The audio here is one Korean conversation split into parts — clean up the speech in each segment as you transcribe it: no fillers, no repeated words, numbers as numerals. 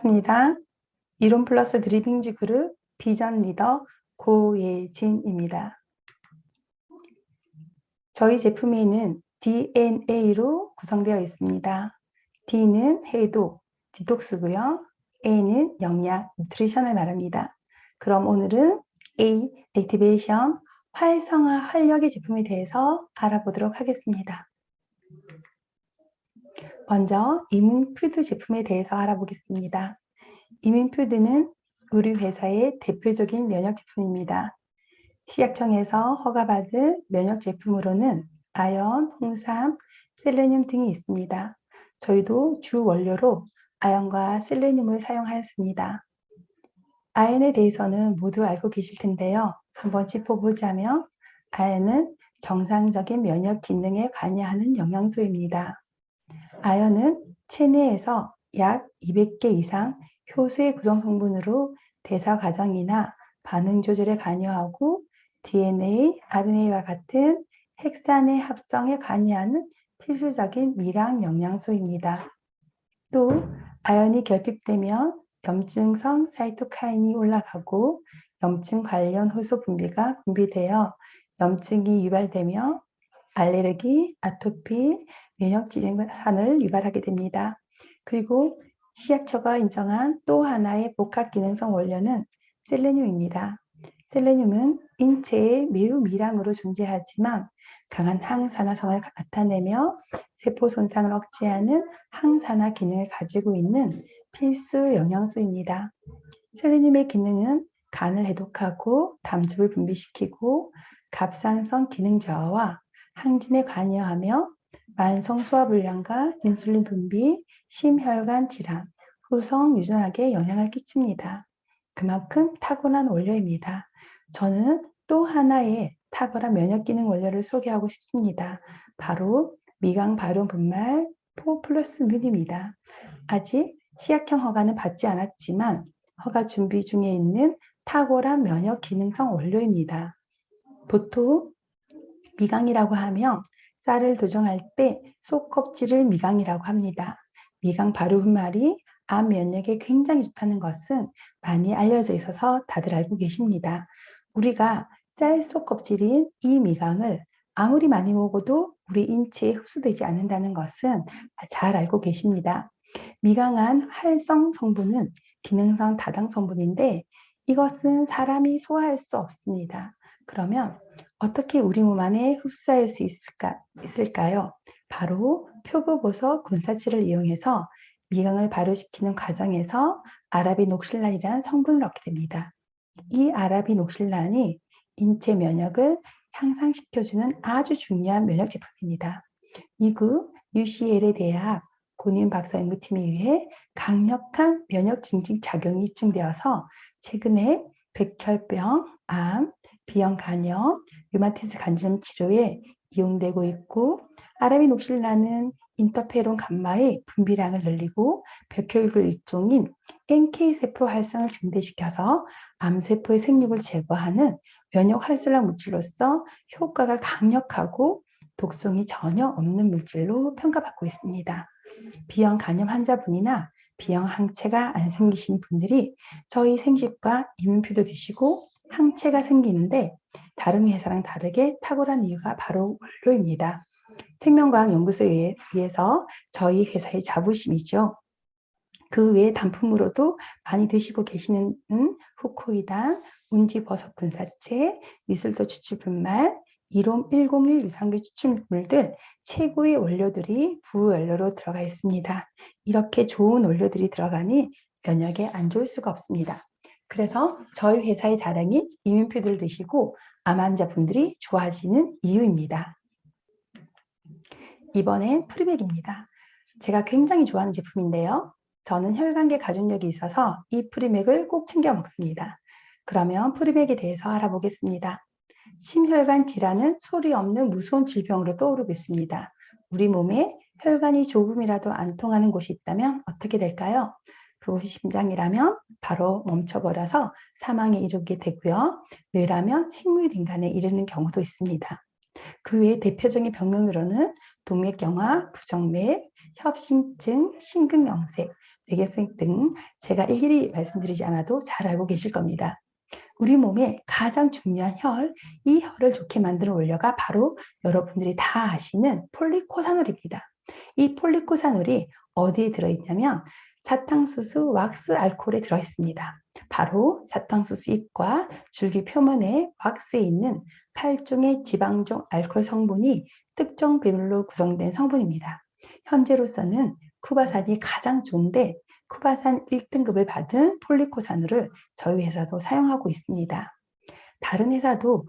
반갑습니다. 이론 플러스 드리빙즈 그룹 비전 리더 고예진입니다. 저희 제품에는 DNA로 구성되어 있습니다. D는 해독, 디톡스고요. A는 영양, 뉴트리션을 말합니다. 그럼 오늘은 A, 액티베이션, 활성화, 활력의 제품에 대해서 알아보도록 하겠습니다. 먼저 이문푸드 제품에 대해서 알아보겠습니다. 이문푸드는 우리 회사의 대표적인 면역 제품입니다. 식약청에서 허가받은 면역 제품으로는 아연, 홍삼, 셀레늄 등이 있습니다. 저희도 주 원료로 아연과 셀레늄을 사용하였습니다. 아연에 대해서는 모두 알고 계실 텐데요. 한번 짚어보자면 아연은 정상적인 면역 기능에 관여하는 영양소입니다. 아연은 체내에서 약 200개 이상 효소의 구성 성분으로 대사 과정이나 반응 조절에 관여하고 DNA, RNA와 같은 핵산의 합성에 관여하는 필수적인 미량 영양소입니다. 또 아연이 결핍되면 염증성 사이토카인이 올라가고 염증 관련 효소 분비되어 염증이 유발되며 알레르기, 아토피, 면역 질환을 유발하게 됩니다. 그리고 식약처가 인정한 또 하나의 복합 기능성 원료는 셀레늄입니다. 셀레늄은 인체에 매우 미량으로 존재하지만 강한 항산화성을 나타내며 세포 손상을 억제하는 항산화 기능을 가지고 있는 필수 영양소입니다. 셀레늄의 기능은 간을 해독하고 담즙을 분비시키고 갑상선 기능 저하와 항진에 관여하며 만성 소화불량과 인슐린 분비, 심혈관 질환, 후성 유전학에 영향을 끼칩니다. 그만큼 탁월한 원료입니다. 저는 또 하나의 탁월한 면역 기능 원료를 소개하고 싶습니다. 바로 미강 발효 분말 4+뮨입니다. 아직 식약청 허가는 받지 않았지만 허가 준비 중에 있는 탁월한 면역 기능성 원료입니다. 보통 미강이라고 하면 쌀을 도정할 때 속껍질을 미강이라고 합니다. 미강 발효 분말이 암 면역에 굉장히 좋다는 것은 많이 알려져 있어서 다들 알고 계십니다. 우리가 쌀 속껍질인 이 미강을 아무리 많이 먹어도 우리 인체에 흡수되지 않는다는 것은 잘 알고 계십니다. 미강한 활성 성분은 기능성 다당 성분인데 이것은 사람이 소화할 수 없습니다. 그러면 어떻게 우리 몸 안에 흡수할 수 있을까요? 바로 표고버섯 군사체를 이용해서 미강을 발효시키는 과정에서 아라비녹실란이라는 성분을 얻게 됩니다. 이 아라비녹실란이 인체 면역을 향상시켜주는 아주 중요한 면역 제품입니다. 미국 UCLA 대학 고님 박사 연구팀에 의해 강력한 면역 증진 작용이 입증되어서 최근에 백혈병, 암, 비형 간염, 류마티스 간염 치료에 이용되고 있고 아라비녹실란은 인터페론 감마의 분비량을 늘리고 백혈구 일종인 NK 세포 활성을 증대시켜서 암세포의 생육을 제거하는 면역 활성화 물질로서 효과가 강력하고 독성이 전혀 없는 물질로 평가받고 있습니다. 비형 간염 환자분이나 비형 항체가 안 생기신 분들이 저희 생식과 이문표도 드시고 항체가 생기는데 다른 회사랑 다르게 탁월한 이유가 바로 원료입니다. 생명과학 연구소에 의해서 저희 회사의 자부심이죠. 그 외에 단품으로도 많이 드시고 계시는 후코이단, 운지버섯 군사체, 미술도 추출분말, 이롬 101 유산균 추출물들 최고의 원료들이 부원료로 들어가 있습니다. 이렇게 좋은 원료들이 들어가니 면역에 안 좋을 수가 없습니다. 그래서 저희 회사의 자랑인 이민표들을 드시고 암 환자분들이 좋아지는 이유입니다. 이번엔 프리맥입니다. 제가 굉장히 좋아하는 제품인데요. 저는 혈관계 가족력이 있어서 이 프리맥을 꼭 챙겨 먹습니다. 그러면 프리맥에 대해서 알아보겠습니다. 심혈관 질환은 소리 없는 무서운 질병으로 떠오르고 있습니다. 우리 몸에 혈관이 조금이라도 안 통하는 곳이 있다면 어떻게 될까요? 그곳이 심장이라면 바로 멈춰버려서 사망에 이르게 되고요. 뇌라면 식물인간에 이르는 경우도 있습니다. 그 외에 대표적인 병명으로는 동맥경화, 부정맥, 협심증, 심근경색, 뇌경색 등 제가 일일이 말씀드리지 않아도 잘 알고 계실 겁니다. 우리 몸의 가장 중요한 혈, 이 혈을 좋게 만드는 원료가 바로 여러분들이 다 아시는 폴리코사놀입니다. 이 폴리코사놀이 어디에 들어있냐면 사탕수수 왁스 알코올에 들어있습니다. 바로 사탕수수 잎과 줄기 표면에 왁스에 있는 8종의 지방종 알코올 성분이 특정 비율로 구성된 성분입니다. 현재로서는 쿠바산이 가장 좋은데 쿠바산 1등급을 받은 폴리코사놀을 저희 회사도 사용하고 있습니다. 다른 회사도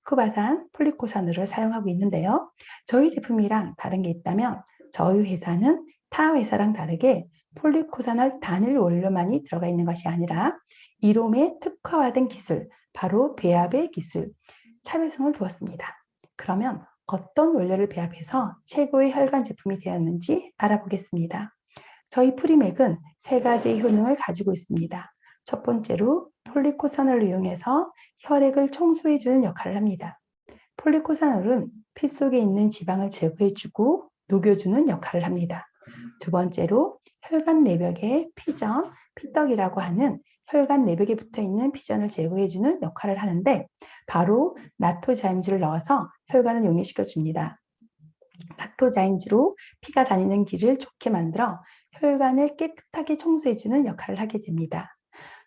쿠바산 폴리코사놀을 사용하고 있는데요. 저희 제품이랑 다른 게 있다면 저희 회사는 타 회사랑 다르게 폴리코사놀 단일 원료만이 들어가 있는 것이 아니라 이롬의 특화화된 기술, 바로 배합의 기술, 차별성을 두었습니다. 그러면 어떤 원료를 배합해서 최고의 혈관 제품이 되었는지 알아보겠습니다. 저희 프리맥은 3가지의 효능을 가지고 있습니다. 첫 번째로 폴리코사놀을 이용해서 혈액을 청소해주는 역할을 합니다. 폴리코사놀은 피 속에 있는 지방을 제거해주고 녹여주는 역할을 합니다. 두 번째로 혈관 내벽의 피전, 피떡이라고 하는 혈관 내벽에 붙어있는 피전을 제거해주는 역할을 하는데 바로 나토자임즈를 넣어서 혈관을 용해시켜줍니다. 나토자임즈로 피가 다니는 길을 좋게 만들어 혈관을 깨끗하게 청소해주는 역할을 하게 됩니다.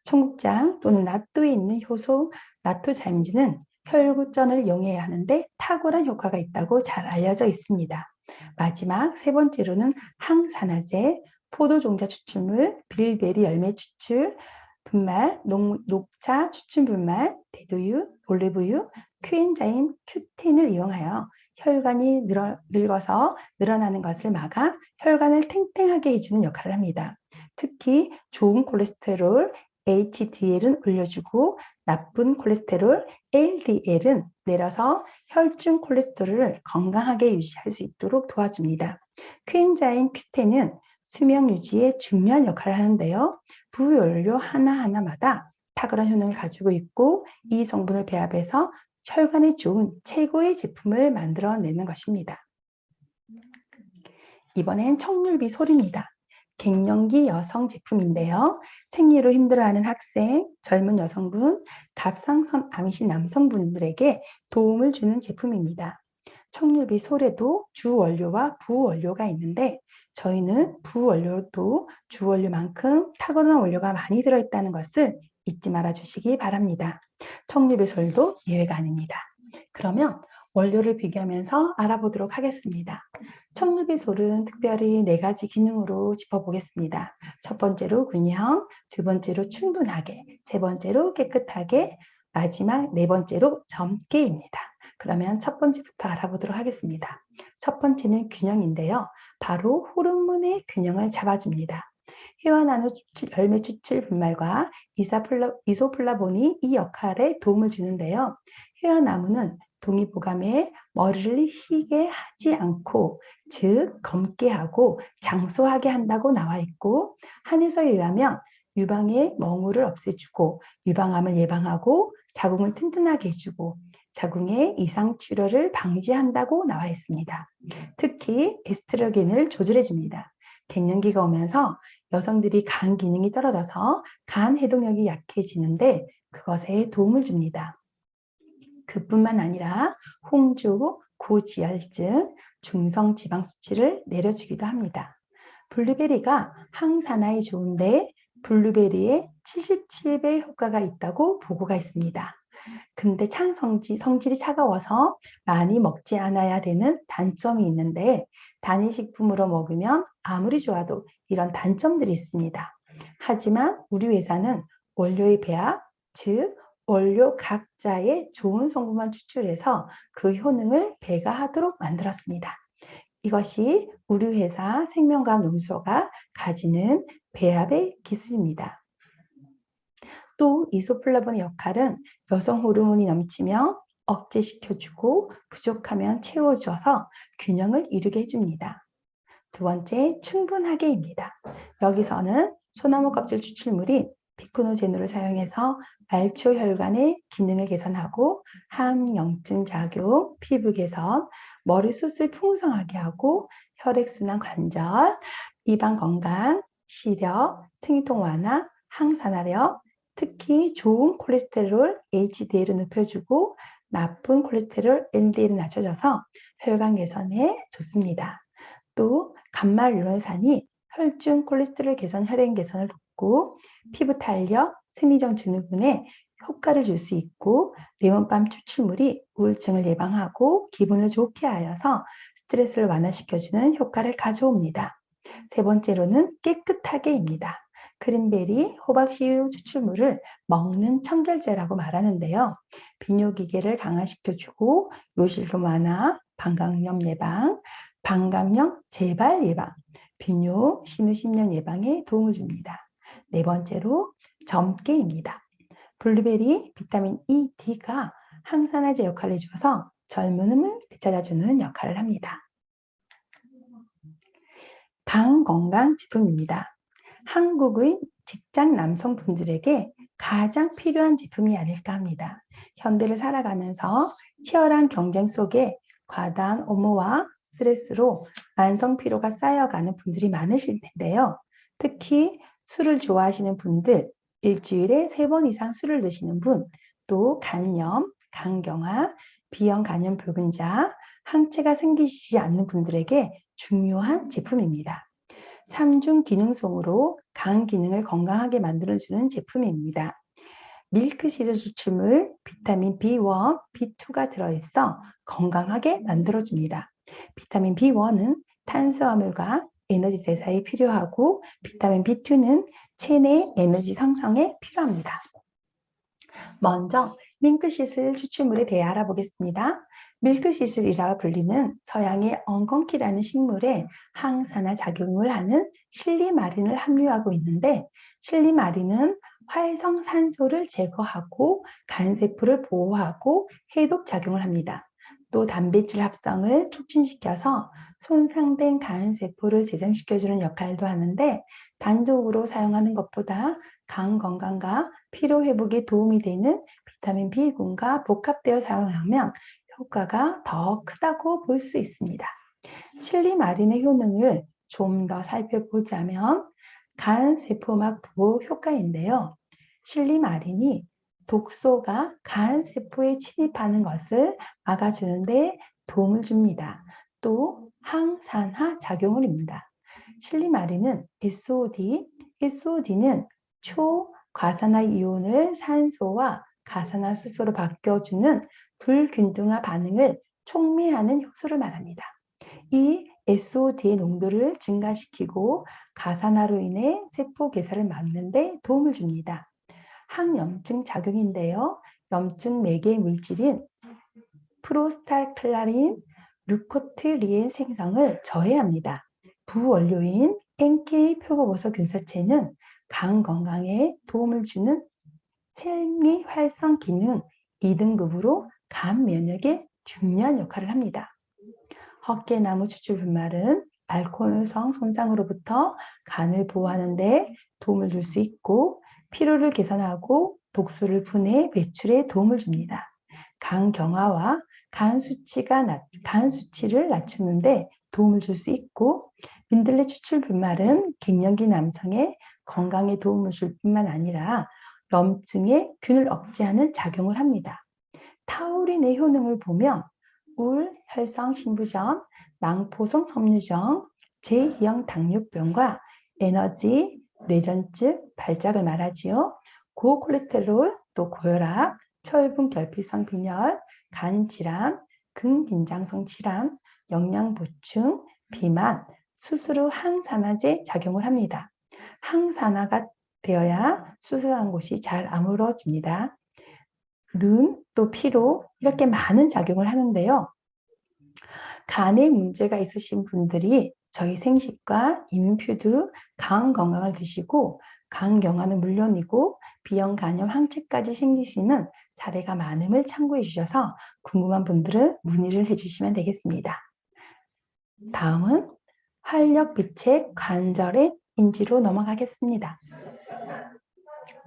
청국장 또는 나토에 있는 효소 나토자임즈는 혈구전을 용해야 하는데 탁월한 효과가 있다고 잘 알려져 있습니다. 마지막 3번째로는 항산화제, 포도종자 추출물, 빌베리 열매 추출, 분말, 녹차 추출 분말, 대두유, 올리브유, 큐엔자임 Q10을 이용하여 혈관이 늙어서 늘어나는 것을 막아 혈관을 탱탱하게 해주는 역할을 합니다. 특히 좋은 콜레스테롤 HDL은 올려주고 나쁜 콜레스테롤 LDL은 내려서 혈중 콜레스테롤을 건강하게 유지할 수 있도록 도와줍니다. 큐엔자임 Q10은 수명 유지에 중요한 역할을 하는데요. 부연료 하나하나마다 탁월한 효능을 가지고 있고 이 성분을 배합해서 혈관에 좋은 최고의 제품을 만들어내는 것입니다. 이번엔 청률비 솔입니다. 갱년기 여성 제품인데요. 생리로 힘들어하는 학생, 젊은 여성분, 갑상선 암이신 남성분들에게 도움을 주는 제품입니다. 청률비 솔에도 주원료와 부원료가 있는데 저희는 부원료도 주원료만큼 탁월한 원료가 많이 들어있다는 것을 잊지 말아 주시기 바랍니다. 청률비 솔도 예외가 아닙니다. 그러면 원료를 비교하면서 알아보도록 하겠습니다. 청률비솔은 특별히 4가지 기능으로 짚어보겠습니다. 첫 번째로 균형, 두 번째로 충분하게, 세 번째로 깨끗하게, 마지막 4번째로 젊게입니다. 그러면 첫 번째부터 알아보도록 하겠습니다. 첫 번째는 균형인데요. 바로 호르몬의 균형을 잡아줍니다. 휘어나는 열매 추출 분말과 이소플라본이 이 역할에 도움을 주는데요. 휘어나무는 동의보감에 머리를 희게 하지 않고 즉 검게 하고 장소하게 한다고 나와 있고 한의서에 의하면 유방의 멍울을 없애주고 유방암을 예방하고 자궁을 튼튼하게 해주고 자궁의 이상 출혈을 방지한다고 나와 있습니다. 특히 에스트로겐을 조절해줍니다. 갱년기가 오면서 여성들이 간 기능이 떨어져서 간 해독력이 약해지는데 그것에 도움을 줍니다. 그뿐만 아니라 홍조, 고지혈증, 중성지방 수치를 내려주기도 합니다. 블루베리가 항산화에 좋은데 블루베리에 77배 효과가 있다고 보고가 있습니다. 근데 성질이 차가워서 많이 먹지 않아야 되는 단점이 있는데 단일식품으로 먹으면 아무리 좋아도 이런 단점들이 있습니다. 하지만 우리 회사는 원료의 배합, 즉 원료 각자의 좋은 성분만 추출해서 그 효능을 배가하도록 만들었습니다. 이것이 우리 회사 생명과학 농소가 가지는 배합의 기술입니다. 또 이소플라본의 역할은 여성 호르몬이 넘치면 억제시켜주고 부족하면 채워줘서 균형을 이루게 해줍니다. 두 번째, 충분하게입니다. 여기서는 소나무 껍질 추출물인 비코노제놀을 사용해서 말초혈관의 기능을 개선하고 항염증 작용, 피부 개선, 머리숱을 풍성하게 하고 혈액순환 관절, 입안 건강, 시력, 생리통 완화, 항산화력, 특히 좋은 콜레스테롤 HDL을 높여주고 나쁜 콜레스테롤 LDL을 낮춰줘서 혈관 개선에 좋습니다. 또 감말유론산이 혈중 콜레스테롤 개선, 혈행 개선을 돕고 피부 탄력, 생리적 증후군에 효과를 줄 수 있고 레몬밤 추출물이 우울증을 예방하고 기분을 좋게 하여서 스트레스를 완화시켜주는 효과를 가져옵니다. 세 번째로는 깨끗하게입니다. 크린베리, 호박씨유 추출물을 먹는 청결제라고 말하는데요. 비뇨기계를 강화시켜주고 요실금 완화, 방광염 예방, 방광염 재발 예방, 비뇨, 신우심염 예방에 도움을 줍니다. 네 번째로 젊게입니다. 블루베리, 비타민 E, D가 항산화제 역할을 해줘서 젊음을 되찾아주는 역할을 합니다. 간 건강 제품입니다. 한국의 직장 남성분들에게 가장 필요한 제품이 아닐까 합니다. 현대를 살아가면서 치열한 경쟁 속에 과다한 업무와 스트레스로 만성 피로가 쌓여가는 분들이 많으실 텐데요. 특히 술을 좋아하시는 분들, 일주일에 3번 이상 술을 드시는 분, 또 간염, 간경화, B형 간염 불균자, 항체가 생기지 않는 분들에게 중요한 제품입니다. 3중 기능성으로 간 기능을 건강하게 만들어주는 제품입니다. 밀크시드 추출물 비타민 B1, B2가 들어있어 건강하게 만들어줍니다. 비타민 B1은 탄수화물과 에너지 대사에 필요하고 비타민 B2는 체내 에너지 생성에 필요합니다. 먼저 밀크시슬 추출물에 대해 알아보겠습니다. 밀크시슬이라 불리는 서양의 엉겅퀴라는 식물에 항산화 작용을 하는 실리마린을 함유하고 있는데 실리마린은 활성산소를 제거하고 간세포를 보호하고 해독 작용을 합니다. 또 단백질 합성을 촉진시켜서 손상된 간세포를 재생시켜주는 역할도 하는데 단독으로 사용하는 것보다 간 건강과 피로 회복에 도움이 되는 비타민 B군과 복합되어 사용하면 효과가 더 크다고 볼 수 있습니다. 실리마린의 효능을 좀 더 살펴보자면 간세포막 보호 효과인데요. 실리마린이 독소가 간세포에 침입하는 것을 막아주는 데 도움을 줍니다. 또 항산화 작용을 합니다. 실리마린은 SOD는 초과산화 이온을 산소와 가산화수소로 바꿔주는 불균등화 반응을 촉매하는 효소를 말합니다. 이 SOD의 농도를 증가시키고 가산화로 인해 세포 개사를 막는 데 도움을 줍니다. 항염증 작용인데요. 염증 매개 물질인 프로스탈클라린, 류코트리엔 생성을 저해합니다. 부원료인 NK 표고버섯 균사체는 간 건강에 도움을 주는 생리 활성 기능 2등급으로 간 면역에 중요한 역할을 합니다. 헛개나무 추출 분말은 알코올성 손상으로부터 간을 보호하는 데 도움을 줄 수 있고 피로를 개선하고 독소를 분해 배출에 도움을 줍니다. 간 경화와 간 수치를 낮추는 데 도움을 줄 수 있고 민들레 추출 분말은 갱년기 남성의 건강에 도움을 줄 뿐만 아니라 염증의 균을 억제하는 작용을 합니다. 타우린의 효능을 보면 울, 혈성 신부전, 낭포성 섬유정, 제2형 당뇨병과 에너지, 뇌전증, 발작을 말하지요. 고콜레스테롤, 또 고혈압, 철분 결핍성 빈혈, 간 질환, 근긴장성 질환, 영양 보충, 비만, 수술 후 항산화제 작용을 합니다. 항산화가 되어야 수술한 곳이 잘 아물어집니다. 눈, 또 피로 이렇게 많은 작용을 하는데요. 간에 문제가 있으신 분들이 저희 생식과 임퓨드 간 건강을 드시고 간 경화는 물론이고 B형 간염 항체까지 생기시는 사례가 많음을 참고해 주셔서 궁금한 분들은 문의를 해주시면 되겠습니다. 다음은 활력비책 관절의 인지로 넘어가겠습니다.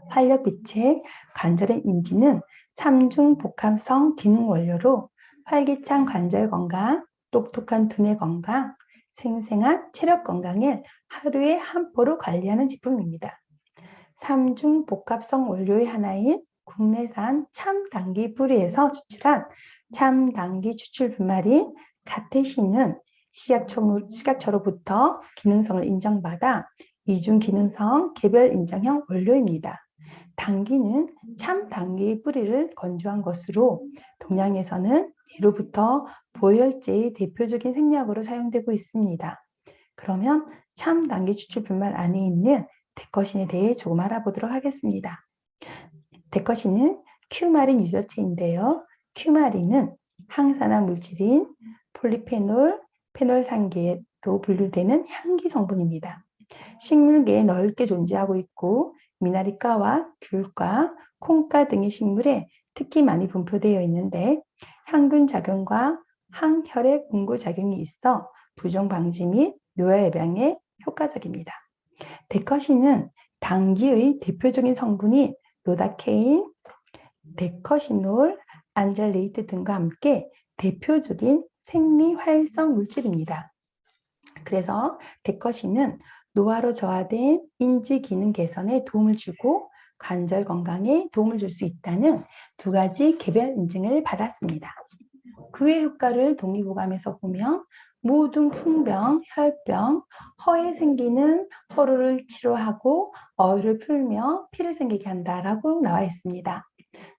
활력빛의 관절의 인지는 3중 복합성 기능 원료로 활기찬 관절 건강, 똑똑한 두뇌 건강, 생생한 체력 건강을 하루에 한 포로 관리하는 제품입니다. 3중 복합성 원료의 하나인 국내산 참당귀 뿌리에서 추출한 참당귀 추출 분말인 가테신은 식약처로부터 기능성을 인정받아 이중 기능성 개별 인정형 원료입니다. 당귀는 참당귀 뿌리를 건조한 것으로 동양에서는 예로부터 보혈제의 대표적인 생약으로 사용되고 있습니다. 그러면 참당귀 추출 분말 안에 있는 데커신에 대해 조금 알아보도록 하겠습니다. 데커신은 큐마린 유저체인데요. 큐마린은 항산화 물질인 폴리페놀, 페놀산계로 분류되는 향기 성분입니다. 식물계에 넓게 존재하고 있고 미나리과와 귤과 콩과 등의 식물에 특히 많이 분포되어 있는데 향균 작용과 항혈액 공급 작용이 있어 부종 방지 및 노화 예방에 효과적입니다. 데커신은 당귀의 대표적인 성분인 노다케인, 데커시놀, 안잘레이트 등과 함께 대표적인 생리활성 물질입니다. 그래서 데커신은 노화로 저하된 인지 기능 개선에 도움을 주고 관절 건강에 도움을 줄 수 있다는 두 가지 개별 인증을 받았습니다. 그의 효과를 동의보감에서 보면 모든 풍병, 혈병, 허에 생기는 허루를 치료하고 어혈을 풀며 피를 생기게 한다라고 나와 있습니다.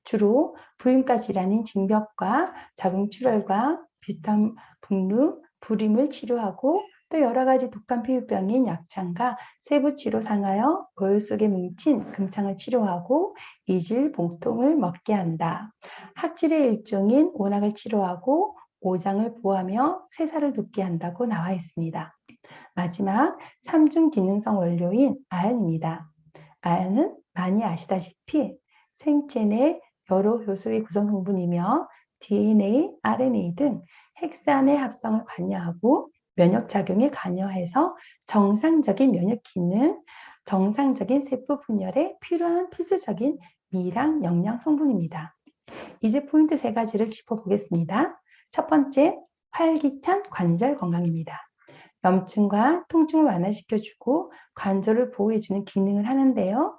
주로 부인과 질환인 징벽과 자궁출혈과 비슷한 분류, 불임을 치료하고 또 여러 가지 독한 피부병인 약창과 세부치로 상하여 어혈 속에 뭉친 금창을 치료하고 이질, 복통을 먹게 한다. 학질의 일종인 오낙을 치료하고 오장을 보호하며 세살을 돋게 한다고 나와 있습니다. 마지막 3중 기능성 원료인 아연입니다. 아연은 많이 아시다시피 생체 내 여러 효소의 구성 성분이며 DNA, RNA 등 핵산의 합성을 관여하고 면역작용에 관여해서 정상적인 면역 기능, 정상적인 세포 분열에 필요한 필수적인 미량 영양 성분입니다. 이제 포인트 3가지를 짚어보겠습니다. 첫 번째, 활기찬 관절 건강입니다. 염증과 통증을 완화시켜주고 관절을 보호해주는 기능을 하는데요.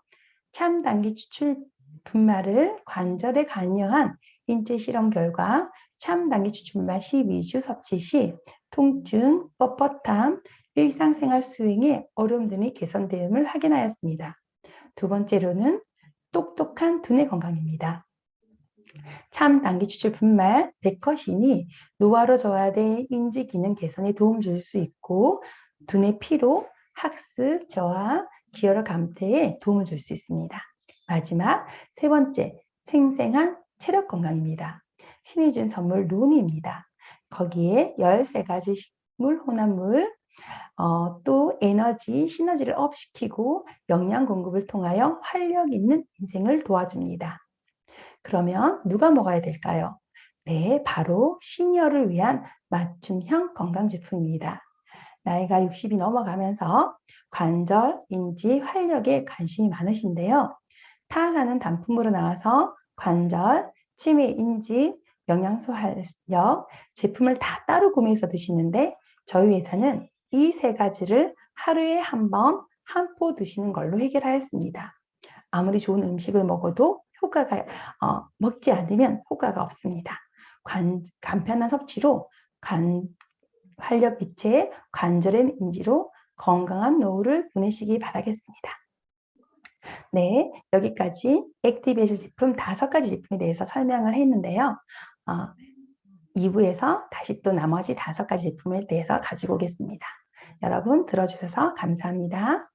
참당귀 추출 분말을 관절에 관여한 인체 실험 결과 참당귀 추출 분말 12주 섭취 시 통증, 뻣뻣함, 일상생활 수행에 어려움 등이 개선됨을 확인하였습니다. 두 번째로는 똑똑한 두뇌 건강입니다. 참당귀 추출 분말 데커신이 노화로 저하된 인지 기능 개선에 도움을 줄 수 있고 두뇌 피로, 학습, 저하, 기혈 감퇴에 도움을 줄 수 있습니다. 마지막 3번째, 생생한 체력 건강입니다. 신이 준 선물 논입니다. 거기에 13가지 식물 혼합물, 또 에너지, 시너지를 업시키고 영양 공급을 통하여 활력 있는 인생을 도와줍니다. 그러면 누가 먹어야 될까요? 네, 바로 시니어를 위한 맞춤형 건강제품입니다. 나이가 60이 넘어가면서 관절, 인지, 활력에 관심이 많으신데요. 타사는 단품으로 나와서 관절, 치매, 인지, 영양소 활력 제품을 다 따로 구매해서 드시는데 저희 회사는 이 3가지를 하루에 한 번, 한 포 드시는 걸로 해결하였습니다. 아무리 좋은 음식을 먹어도 효과가 먹지 않으면 효과가 없습니다. 간편한 섭취로 활력 빛의 관절의 인지로 건강한 노후를 보내시기 바라겠습니다. 네, 여기까지 액티베이션 제품 5가지 제품에 대해서 설명을 했는데요. 2부에서 다시 또 나머지 5가지 제품에 대해서 가지고 오겠습니다. 여러분 들어주셔서 감사합니다.